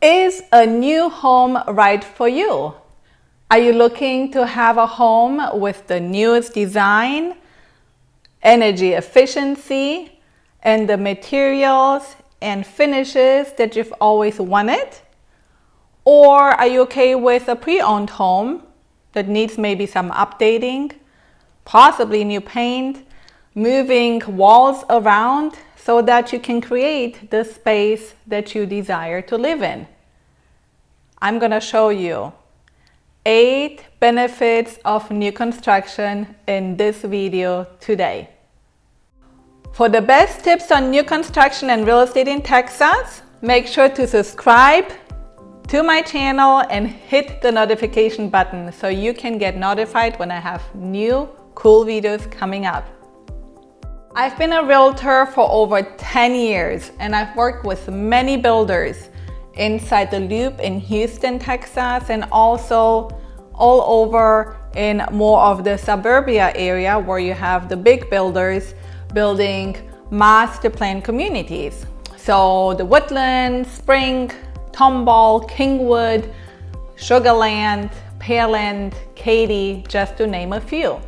Is a new home right for you? Are you looking to have a home with the newest design, energy efficiency, and the materials and finishes that you've always wanted? Or are you okay with a pre-owned home that needs maybe some updating, possibly new paint, moving walls around so that you can create the space that you desire to live in? I'm going to show you 8 benefits of new construction in this video today. For the best tips on new construction and real estate in Texas, make sure to subscribe to my channel and hit the notification button so you can get notified when I have new cool videos coming up. I've been a realtor for over 10 years and I've worked with many builders inside the Loop in Houston, Texas, and also all over in more of the suburbia area where you have the big builders building master plan communities. So the Woodlands, Spring, Tomball, Kingwood, Sugarland, Pearland, Katy, just to name a few.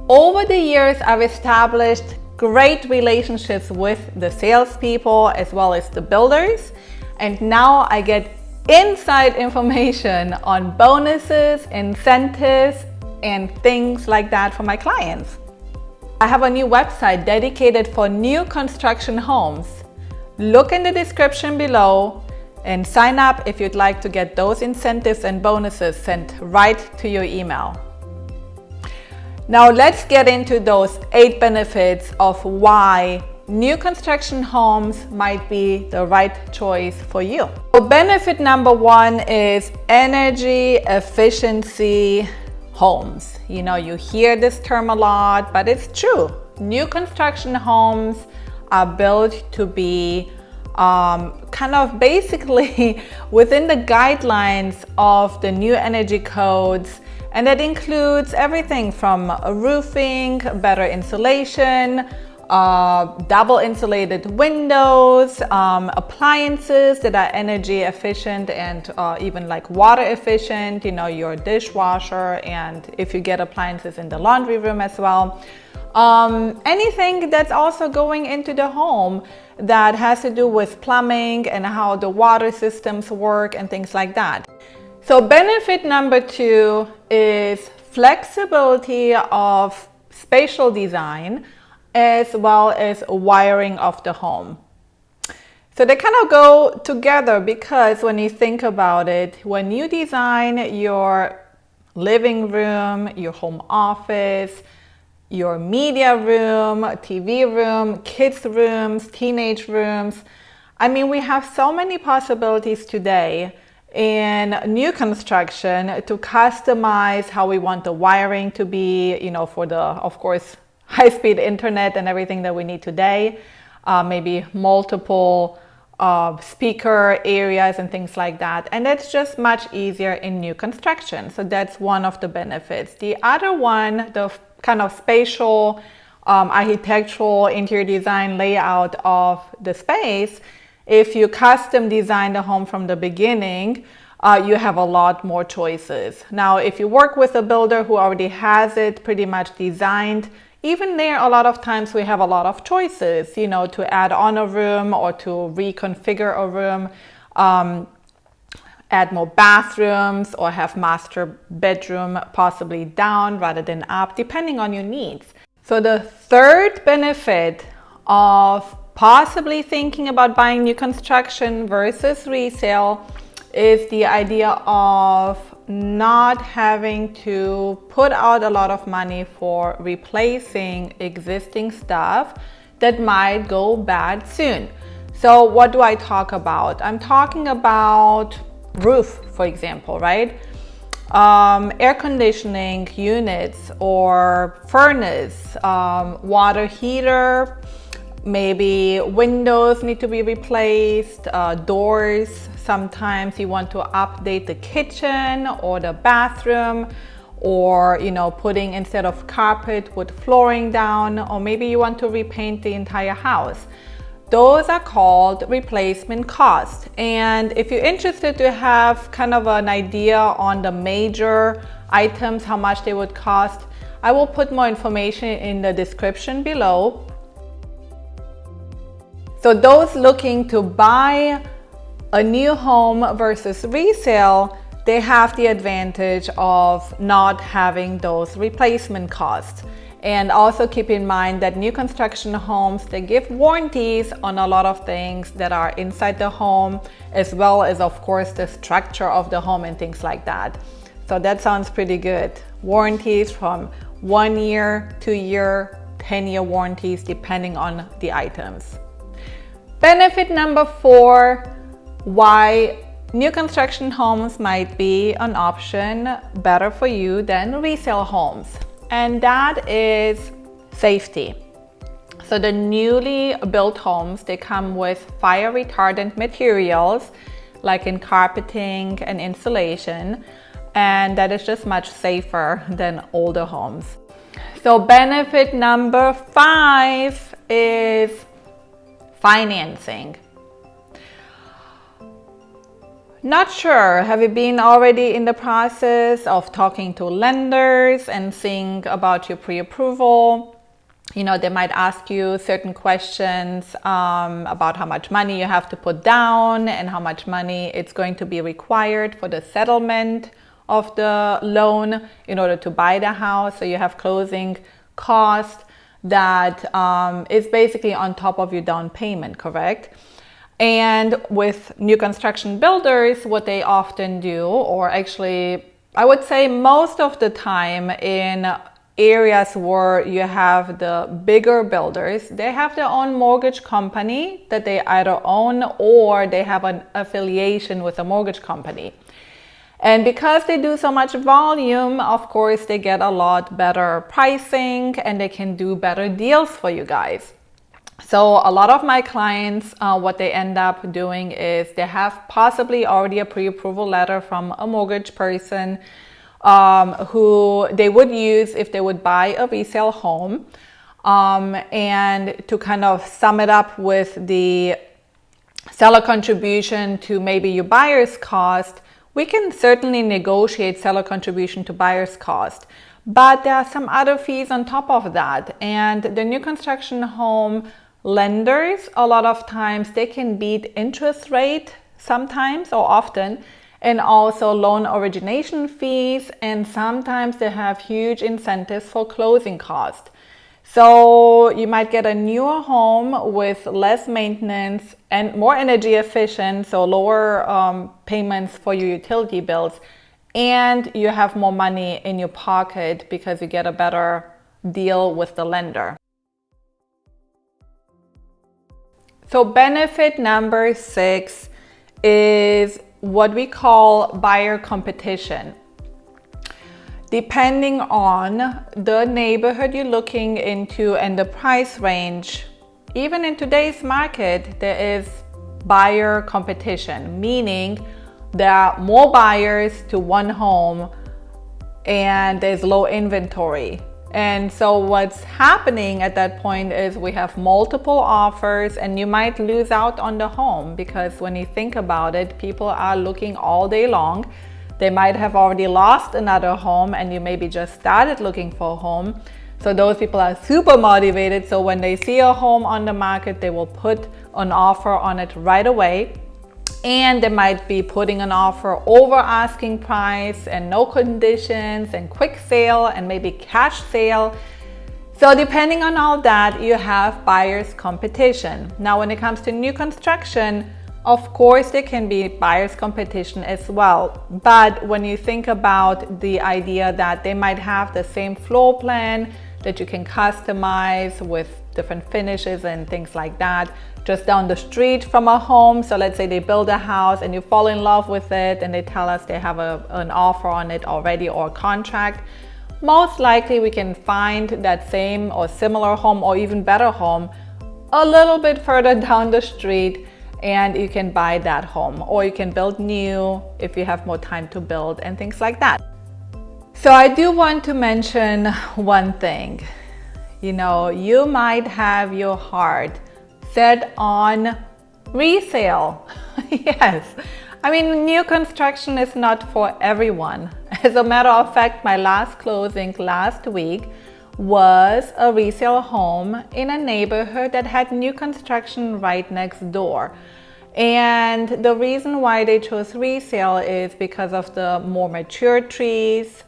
Over the years, I've established great relationships with the salespeople as well as the builders, and now I get inside information on bonuses, incentives, and things like that for my clients. I have a new website dedicated for new construction homes. Look in the description below and sign up if you'd like to get those incentives and bonuses sent right to your email. Now let's get into those 8 benefits of why new construction homes might be the right choice for you. So benefit number 1 is energy efficiency homes. You know, you hear this term a lot, but it's true. New construction homes are built to be kind of basically within the guidelines of the new energy codes. And that includes everything from roofing, better insulation, double insulated windows, appliances that are energy efficient and even like water efficient, you know, your dishwasher, and if you get appliances in the laundry room as well. Anything that's also going into the home that has to do with plumbing and how the water systems work and things like that. So benefit number 2 is flexibility of spatial design as well as wiring of the home. So they kind of go together because when you think about it, when you design your living room, your home office, your media room, TV room, kids rooms, teenage rooms, I mean, we have so many possibilities today in new construction to customize how we want the wiring to be, you know, for the, of course, high-speed internet and everything that we need today, maybe multiple speaker areas and things like that. And that's just much easier in new construction. So that's one of the benefits. The other one, the kind of spatial, architectural, interior design layout of the space, if you custom design the home from the beginning, you have a lot more choices. Now, if you work with a builder who already has it pretty much designed, even there, a lot of times we have a lot of choices, you know, to add on a room or to reconfigure a room, add more bathrooms or have master bedroom possibly down rather than up, depending on your needs. So the third benefit of possibly thinking about buying new construction versus resale is the idea of not having to put out a lot of money for replacing existing stuff that might go bad soon. So what do I talk about? I'm talking about roof, for example, right? Air conditioning units or furnace, water heater, maybe windows need to be replaced, doors. Sometimes you want to update the kitchen or the bathroom, or, you know, putting instead of carpet, wood flooring down, or maybe you want to repaint the entire house. those are called replacement cost. And if you're interested to have kind of an idea on the major items, how much they would cost, I will put more information in the description below. So those looking to buy a new home versus resale, they have the advantage of not having those replacement costs. And also keep in mind that new construction homes, they give warranties on a lot of things that are inside the home, as well as of course the structure of the home and things like that. So that sounds pretty good. Warranties from 1 year, 2 year, 10-year warranties depending on the items. Benefit number 4, why new construction homes might be an option better for you than resale homes. And that is safety. So the newly built homes, they come with fire retardant materials, like in carpeting and insulation, and that is just much safer than older homes. So benefit number 5 is financing. Not sure, have you been already in the process of talking to lenders and seeing about your pre-approval? You know, they might ask you certain questions about how much money you have to put down and how much money it's going to be required for the settlement of the loan in order to buy the house. So you have closing cost that is basically on top of your down payment, correct? And with new construction builders, what they often do, or actually I would say most of the time in areas where you have the bigger builders, they have their own mortgage company that they either own or they have an affiliation with a mortgage company. And because they do so much volume, of course, they get a lot better pricing and they can do better deals for you guys. So a lot of my clients, what they end up doing is they have possibly already a pre-approval letter from a mortgage person who they would use if they would buy a resale home. And to kind of sum it up with the seller contribution to maybe your buyer's cost, we can certainly negotiate seller contribution to buyer's cost. But there are some other fees on top of that. And the new construction home lenders, a lot of times they can beat interest rate sometimes or often, and also loan origination fees, and sometimes they have huge incentives for closing costs. So you might get a newer home with less maintenance and more energy efficient, so lower payments for your utility bills, and you have more money in your pocket because you get a better deal with the lender. So benefit number 6 is what we call buyer competition. Depending on the neighborhood you're looking into and the price range, even in today's market, there is buyer competition, meaning there are more buyers to one home and there's low inventory. And so what's happening at that point is we have multiple offers and you might lose out on the home, because when you think about it, people are looking all day long. They might have already lost another home and you maybe just started looking for a home. So those people are super motivated. So when they see a home on the market, they will put an offer on it right away. And they might be putting an offer over asking price and no conditions and quick sale and maybe cash sale. So depending on all that, you have buyer's competition. Now, when it comes to new construction, of course, there can be buyer's competition as well. But when you think about the idea that they might have the same floor plan that you can customize with different finishes and things like that, just down the street from a home. So let's say they build a house and you fall in love with it and they tell us they have an offer on it already or a contract. Most likely we can find that same or similar home or even better home a little bit further down the street, and you can buy that home, or you can build new if you have more time to build and things like that. So I do want to mention one thing. You know, you might have your heart set on resale. Yes, I mean, new construction is not for everyone. As a matter of fact, my last closing last week was a resale home in a neighborhood that had new construction right next door. And the reason why they chose resale is because of the more mature trees,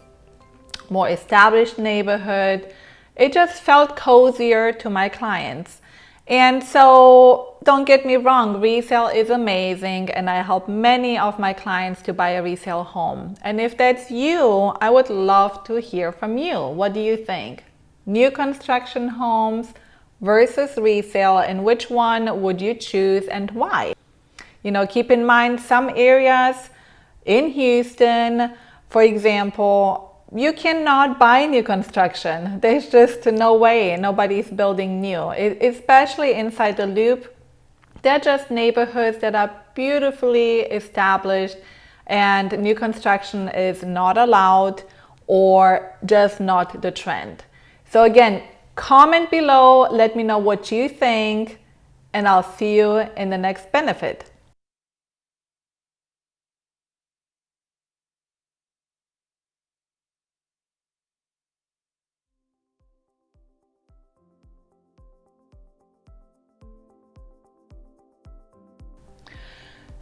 more established neighborhood. It just felt cozier to my clients. And so don't get me wrong, resale is amazing, and I help many of my clients to buy a resale home. And if that's you, I would love to hear from you. What do you think? New construction homes versus resale, and which one would you choose and why? You know, keep in mind some areas in Houston, for example, you cannot buy new construction. There's just no way. Nobody's building new, especially inside the loop. They're just neighborhoods that are beautifully established, and new construction is not allowed or just not the trend. So again, comment below, let me know what you think, and I'll see you in the next benefit.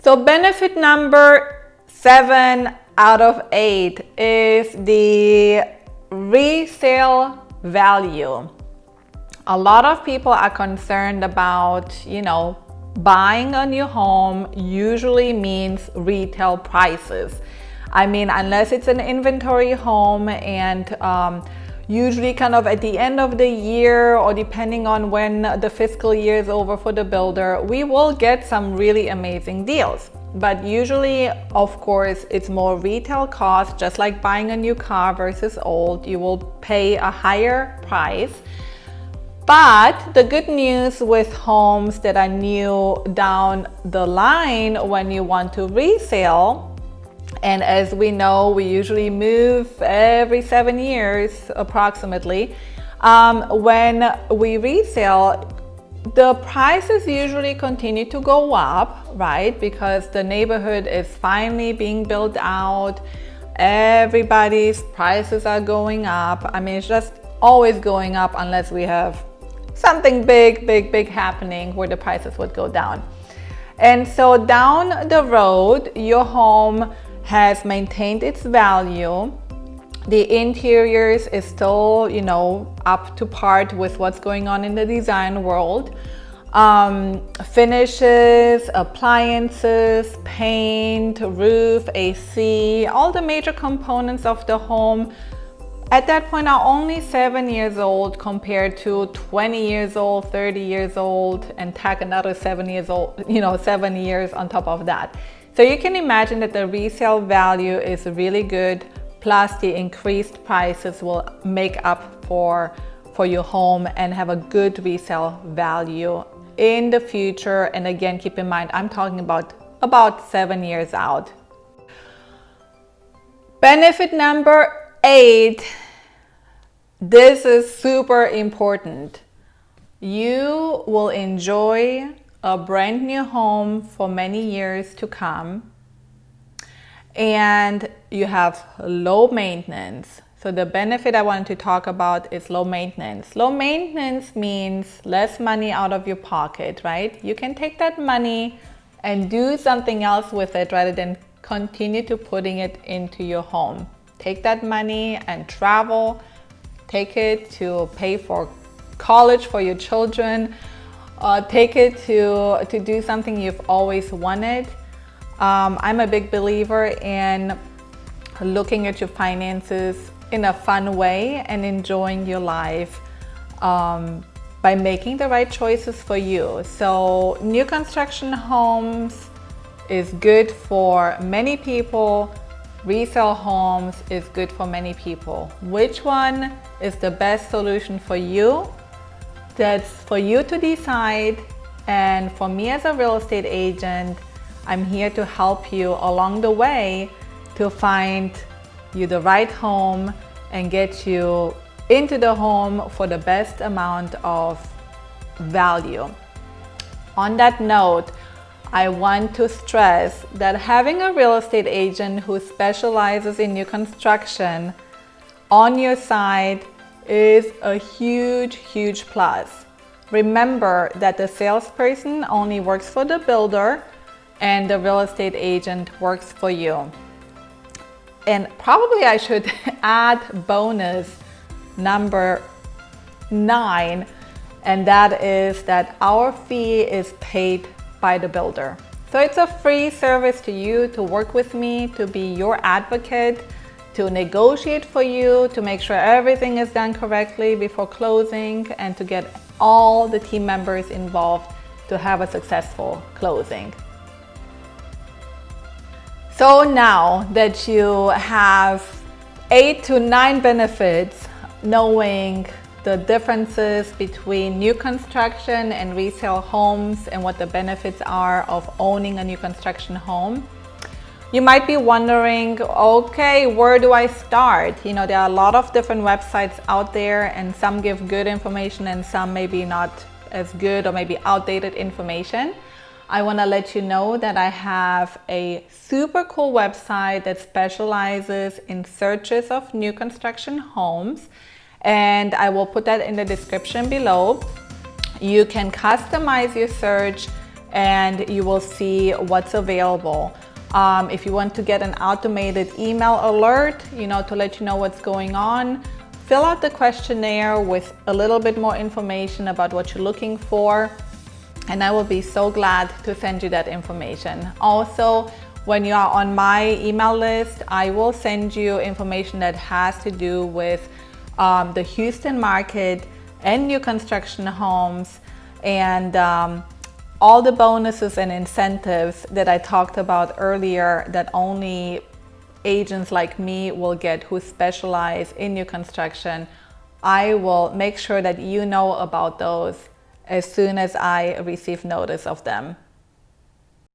So benefit number 7 out of 8 is the resale value. A lot of people are concerned about, buying a new home usually means retail prices. I mean, unless it's an inventory home, and usually kind of at the end of the year, or depending on when the fiscal year is over for the builder, we will get some really amazing deals. But usually, of course, it's more retail cost, just like buying a new car versus old. You will pay a higher price. But the good news with homes that are new down the line when you want to resell, and as we know, we usually move every 7 years approximately. When we resell, the prices usually continue to go up, right? Because the neighborhood is finally being built out. Everybody's prices are going up. I mean, it's just always going up unless we have something big happening where the prices would go down. And so down the road, your home has maintained its value. The interiors is still, up to par with what's going on in the design world. Finishes, appliances, paint, roof, AC, all the major components of the home at that point are only 7 years old compared to 20 years old, 30 years old, and tack another 7 years old, 7 years on top of that. So you can imagine that the resale value is really good, plus the increased prices will make up for your home and have a good resale value in the future. And again, keep in mind, I'm talking about 7 years out. Benefit number 8, this is super important. You will enjoy a brand new home for many years to come, and you have low maintenance. So the benefit I wanted to talk about is low maintenance. Low maintenance means less money out of your pocket, right? You can take that money and do something else with it rather than continue to putting it into your home. Take that money and travel, take it to pay for college for your children, take it to do something you've always wanted. I'm a big believer in looking at your finances in a fun way and enjoying your life by making the right choices for you. So new construction homes is good for many people. Resale homes is good for many people. Which one is the best solution for you? That's for you to decide. And for me as a real estate agent, I'm here to help you along the way to find you the right home and get you into the home for the best amount of value. On that note, I want to stress that having a real estate agent who specializes in new construction on your side is a huge, huge plus. Remember that the salesperson only works for the builder and the real estate agent works for you. And probably I should add bonus number 9, and that is that our fee is paid by the builder. So it's a free service to you to work with me, to be your advocate, to negotiate for you, to make sure everything is done correctly before closing, and to get all the team members involved to have a successful closing. So now that you have 8 to 9 benefits, knowing the differences between new construction and resale homes and what the benefits are of owning a new construction home, you might be wondering, okay, where do I start? You know, there are a lot of different websites out there, and some give good information and some maybe not as good or maybe outdated information. I want to let you know that I have a super cool website that specializes in searches of new construction homes, and I will put that in the description below. You can customize your search and you will see what's available. If you want to get an automated email alert, you know, to let you know what's going on, fill out the questionnaire with a little bit more information about what you're looking for, and I will be so glad to send you that information. Also, when you are on my email list, I will send you information that has to do with the Houston market and new construction homes, and all the bonuses and incentives that I talked about earlier that only agents like me will get who specialize in new construction. I will make sure that you know about those as soon as I receive notice of them.